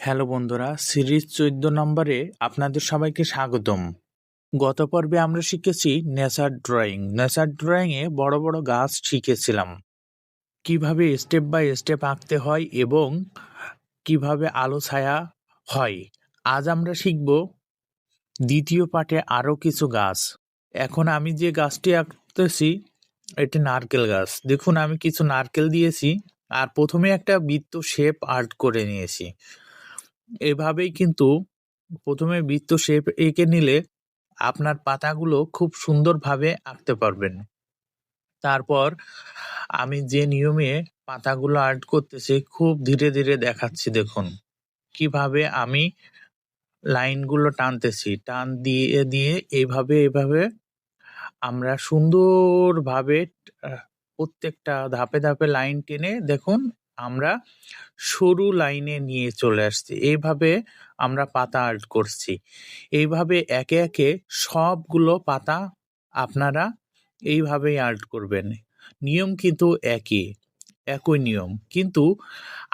Hello বন্ধুরা, series 14 নম্বরে আপনাদের সবাইকে স্বাগতম। গত পর্বে আমরা শিখেছি নেচার ড্রয়িং। নেচার ড্রয়িংয়ে বড় বড় গাছ শিখেছিলাম, কিভাবে স্টেপ বাই স্টেপ আঁকতে হয় এবং কিভাবে আলো ছায়া হয়। আজ আমরা শিখব দ্বিতীয় পার্টে আরও কিছু গাছ। এখন আমি যে গাছটি আঁকতেছি এটি নারকেল গাছ। দেখুন, আমি কিছু নারকেল দিয়েছি আর প্রথমে একটা বৃত্ত শেপ আর্ট করে নিয়েছি। এভাবেই কিন্তু প্রথমে বৃত্ত শেপ এঁকে নিলে আপনার পাতাগুলো খুব সুন্দরভাবে আঁকতে পারবেন। তারপর আমি যে নিয়মে পাতাগুলো আর্ট করতেছি খুব ধীরে ধীরে দেখাচ্ছি। দেখুন কিভাবে আমি লাইনগুলো টানতেছি, টান দিয়ে দিয়ে এইভাবে আমরা সুন্দরভাবে প্রত্যেকটা ধাপে ধাপে লাইন টেনে দেখুন আমরা সরু লাইনে নিয়ে চলে আসছি। এইভাবে আমরা পাতা আর্ট করছি। এইভাবে একে একে সবগুলো পাতা আপনারা এইভাবেই আর্ট করবেন। নিয়ম কিন্তু একই নিয়ম, কিন্তু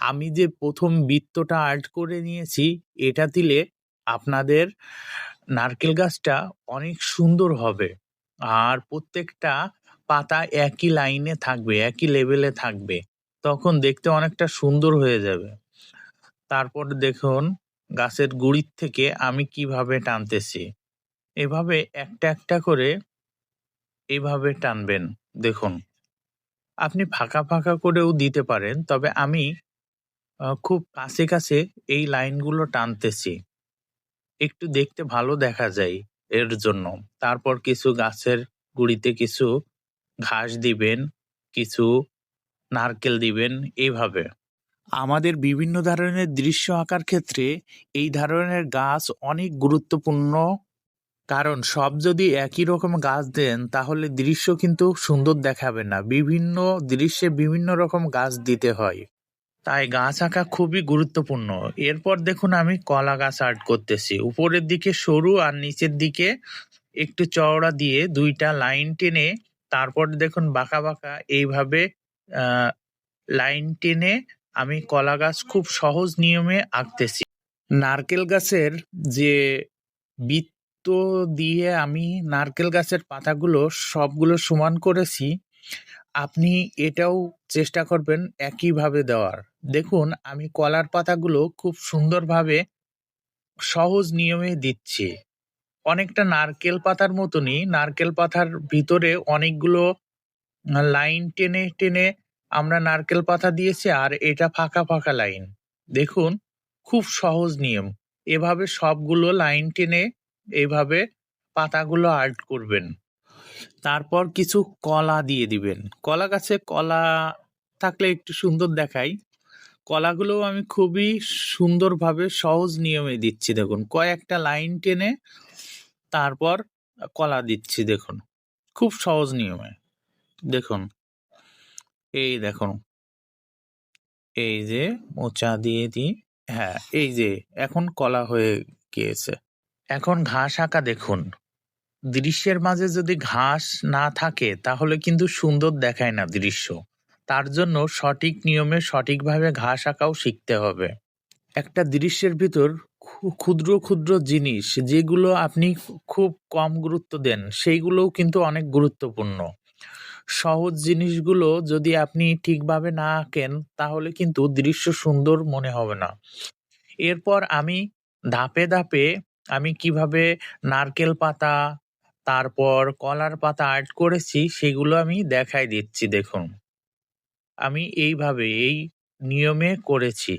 আমি যে প্রথম বৃত্তটা আর্ট করে নিয়েছি এটা দিলে আপনাদের নারকেল গাছটা অনেক সুন্দর হবে আর প্রত্যেকটা পাতা একই লাইনে থাকবে, একই লেভেলে থাকবে, তখন দেখতে অনেকটা সুন্দর হয়ে যাবে। তারপর দেখুন গাছের গুড়ির থেকে আমি কিভাবে টানতেছি। এভাবে একটা একটা করে এইভাবে টানবেন। দেখুন আপনি ফাঁকা ফাঁকা করেও দিতে পারেন, তবে আমি খুব কাছে কাছে এই লাইনগুলো টানতেছি, একটু দেখতে ভালো দেখা যায় এর জন্য। তারপর কিছু গাছের গুড়িতে কিছু ঘাস দিবেন, কিছু নারকেল দিবেন। এইভাবে আমাদের বিভিন্ন ধরনের দৃশ্য আঁকার ক্ষেত্রে এই ধরনের গাছ অনেক গুরুত্বপূর্ণ, কারণ সব যদি একই রকম গাছ দেন তাহলে দৃশ্য কিন্তু সুন্দর দেখাবে না। বিভিন্ন দৃশ্যে বিভিন্ন রকম গাছ দিতে হয়, তাই গাছ আঁকা খুবই গুরুত্বপূর্ণ। এরপর দেখুন আমি কলা গাছ আর্ট করতেছি। উপরের দিকে সরু আর নিচের দিকে একটু চওড়া দিয়ে দুইটা লাইন টেনে তারপর দেখুন বাঁকা বাঁকা এইভাবে লাইন টেনে আমি কলা গাছ খুব সহজ নিয়মে আঁকতেছি। নারকেল গাছের যে বৃত্ত দিয়ে আমি নারকেল গাছের পাতাগুলো সবগুলো সমান করেছি, আপনি এটাও চেষ্টা করবেন একইভাবে দেওয়ার। দেখুন আমি কলার পাতাগুলো খুব সুন্দরভাবে সহজ নিয়মে দিচ্ছি, অনেকটা নারকেল পাতার মতনই। নারকেল পাতার ভিতরে অনেকগুলো লাইন টেনে টেনে আমরা নারকেল পাতা দিয়েছি আর এটা ফাঁকা ফাঁকা লাইন। দেখুন খুব সহজ নিয়ম। এভাবে সবগুলো লাইন টেনে এইভাবে পাতাগুলো আর্ট করবেন। তারপর কিছু কলা দিয়ে দিবেন। কলা গাছে কলা থাকলে একটু সুন্দর দেখায়। কলাগুলো আমি খুবই সুন্দরভাবে সহজ নিয়মে দিচ্ছি। দেখুন কয়েকটা লাইন টেনে তারপর কলা দিচ্ছি। দেখুন খুব সহজ নিয়মে। দেখুন এই দেখুন, এই যে মোচা দিয়ে দিই, হ্যাঁ এই যে এখন কলা হয়ে গিয়েছে। এখন ঘাস আঁকা দেখুন, দৃশ্যের মাঝে যদি ঘাস না থাকে তাহলে কিন্তু সুন্দর দেখায় না দৃশ্য। তার জন্য সঠিক নিয়মে সঠিকভাবে ঘাস আঁকাও শিখতে হবে। একটা দৃশ্যের ভিতর ক্ষুদ্র ক্ষুদ্র জিনিস যেগুলো আপনি খুব কম গুরুত্ব দেন সেইগুলোও কিন্তু অনেক গুরুত্বপূর্ণ। সহজ জিনিসগুলো যদি আপনি ঠিকভাবে না আঁকেন তাহলে কিন্তু দৃশ্য সুন্দর মনে হবে না। এরপর আমি ধাপে ধাপে আমি কিভাবে নারকেল পাতা তারপর কলার পাতা আর্ট করেছি সেগুলো আমি দেখাই দিচ্ছি। দেখুন আমি এইভাবে এই নিয়মে করেছি।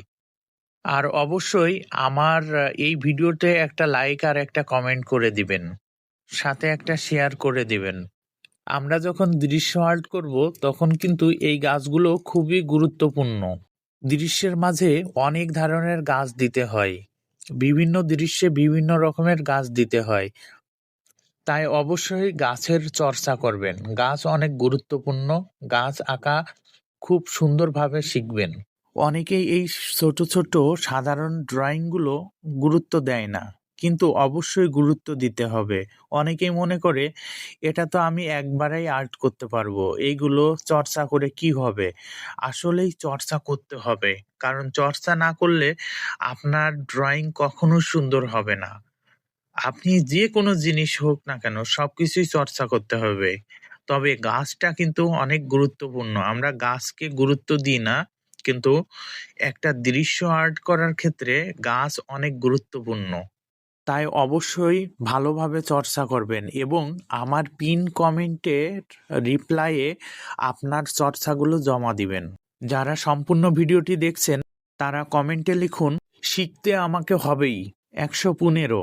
আর অবশ্যই আমার এই ভিডিওতে একটা লাইক আর একটা কমেন্ট করে দিবেন, সাথে একটা শেয়ার করে দিবেন। আমরা যখন দৃশ্য আর্ট করব তখন কিন্তু এই গাছগুলো খুবই গুরুত্বপূর্ণ। দৃশ্যের মাঝে অনেক ধরনের গাছ দিতে হয়, বিভিন্ন দৃশ্যে বিভিন্ন রকমের গাছ দিতে হয়, তাই অবশ্যই গাছের চর্চা করবেন। গাছ অনেক গুরুত্বপূর্ণ, গাছ আঁকা খুব সুন্দরভাবে শিখবেন। অনেকেই এই ছোট ছোট সাধারণ ড্রয়িংগুলো গুরুত্ব দেয় না, কিন্তু অবশ্যই গুরুত্ব দিতে হবে। অনেকেই মনে করে এটা তো আমি একবারেই আর্ট করতে পারবো, এইগুলো চর্চা করে কি হবে? আসলেই চর্চা করতে হবে, কারণ চর্চা না করলে আপনার ড্রয়িং কখনো সুন্দর হবে না। আপনি যে কোনো জিনিস হোক না কেন সবকিছুই চর্চা করতে হবে। তবে গাছটা কিন্তু অনেক গুরুত্বপূর্ণ। আমরা গাছকে গুরুত্ব দিই না, কিন্তু একটা দৃশ্য আর্ট করার ক্ষেত্রে গাছ অনেক গুরুত্বপূর্ণ। তাই অবশ্যই ভালোভাবে চর্চা করবেন এবং আমার পিন কমেন্টের রিপ্লাইয়ে আপনার চর্চাগুলো জমা দিবেন। যারা সম্পূর্ণ ভিডিওটি দেখছেন তারা কমেন্টে লিখুন, শিখতে আমাকে হবেই ১১৫।